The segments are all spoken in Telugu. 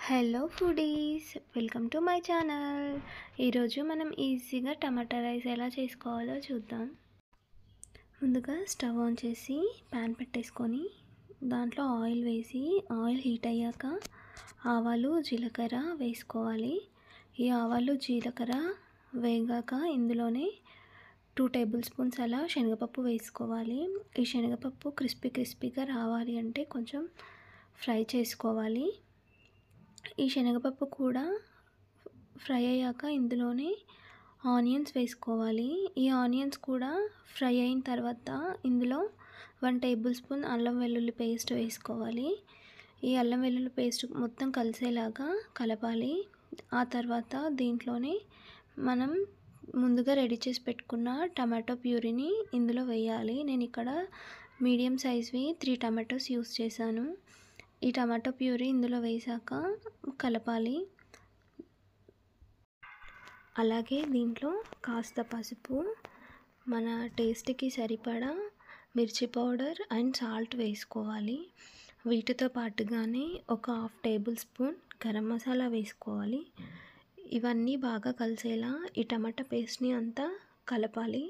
Hello foodies, welcome to my channel. ఈరోజు మనం ఈజీగా టమాటా రైస్ ఎలా చేసుకోవాలో చూద్దాం. ముందుగా స్టవ్ ఆన్ చేసి ప్యాన్ పెట్టేసుకొని దాంట్లో ఆయిల్ వేసి ఆయిల్ హీట్ అయ్యాక ఆవాలు జీలకర్ర వేసుకోవాలి. ఈ ఆవాలు జీలకర్ర వేగాక ఇందులోనే 2 టేబుల్ స్పూన్స్ అలా శనగపప్పు వేసుకోవాలి. ఈ శనగపప్పు క్రిస్పీగా రావాలి అంటే కొంచెం ఫ్రై చేసుకోవాలి. ఈ శనగపప్పు కూడా ఫ్రై అయ్యాక ఇందులోనే ఆనియన్స్ వేసుకోవాలి. ఈ ఆనియన్స్ కూడా ఫ్రై అయిన తర్వాత ఇందులో 1 టేబుల్ స్పూన్ అల్లం వెల్లుల్లి పేస్ట్ వేసుకోవాలి. ఈ అల్లం వెల్లుల్లి పేస్ట్ మొత్తం కలిసేలాగా కలపాలి. ఆ తర్వాత దీంట్లోనే మనం ముందుగా రెడీ చేసి పెట్టుకున్న టమాటో ప్యూరీని ఇందులో వేయాలి. నేను ఇక్కడ మీడియం సైజ్వి 3 టమాటోస్ యూస్ చేశాను. ఈ టమాటో ప్యూరీ ఇందులో వేసాక కలపాలి. అలాగే దీంట్లో కాస్త పసుపు, మన టేస్ట్కి సరిపడా మిర్చి పౌడర్ అండ్ సాల్ట్ వేసుకోవాలి. వీటితో పాటుగానే ఒక 1/2 టేబుల్ స్పూన్ గరం మసాలా వేసుకోవాలి. ఇవన్నీ బాగా కలిసేలా ఈ టమాటా పేస్ట్ని అంతా కలపాలి.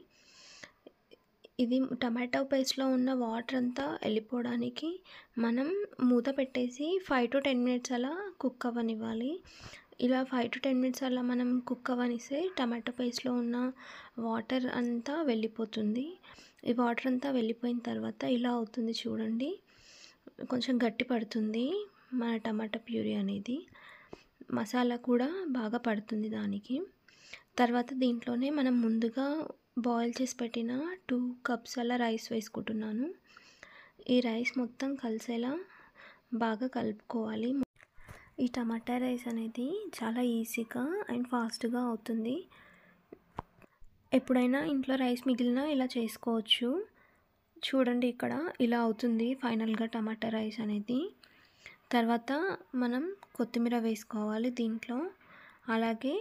ఇది టమాటో పేస్ట్లో ఉన్న వాటర్ అంతా వెళ్ళిపోవడానికి మనం మూత పెట్టేసి 5 to 10 మినిట్స్ అలా కుక్ అవ్వనివ్వాలి. ఇలా 5 to 10 మినిట్స్ అలా మనం కుక్ అవ్వనిస్తే టమాటో పేస్ట్లో ఉన్న వాటర్ అంతా వెళ్ళిపోతుంది. ఈ వాటర్ అంతా వెళ్ళిపోయిన తర్వాత ఇలా అవుతుంది చూడండి. కొంచెం గట్టి పడుతుంది మన టమాటా ప్యూరీ అనేది. మసాలా కూడా బాగా పడుతుంది దానికి. తర్వాత దీంట్లోనే మనం ముందుగా బాయిల్ చేసి పెట్టిన 2 కప్స్ అలా రైస్ వేసుకుంటున్నాను. ఈ రైస్ మొత్తం కలిసేలా బాగా కలుపుకోవాలి. ఈ టమాటా రైస్ అనేది చాలా ఈజీగా అండ్ ఫాస్ట్గా అవుతుంది. ఎప్పుడైనా ఇంట్లో రైస్ మిగిలినా ఇలా చేసుకోవచ్చు. చూడండి ఇక్కడ ఇలా అవుతుంది ఫైనల్గా టమాటా రైస్ అనేది. తర్వాత మనం కొత్తిమీర వేసుకోవాలి దీంట్లో. అలాగే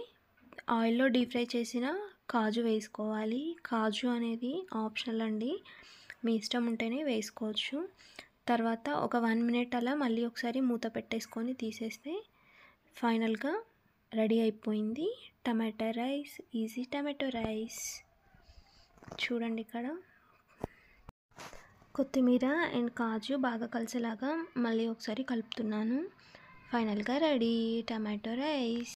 ఆయిల్లో డీప్ ఫ్రై చేసిన కాజు వేసుకోవాలి. కాజు అనేది ఆప్షనల్ అండి, మీ ఇష్టం ఉంటేనే వేసుకోవచ్చు. తర్వాత ఒక 1 మినిట్ అలా మళ్ళీ ఒకసారి మూత పెట్టేసుకొని తీసేస్తే ఫైనల్గా రెడీ అయిపోయింది టమాటా రైస్, ఈజీ టమాటో రైస్. చూడండి ఇక్కడ కొత్తిమీర అండ్ కాజు బాగా కలిసేలాగా మళ్ళీ ఒకసారి కలుపుతున్నాను. ఫైనల్గా రెడీ టమాటో రైస్.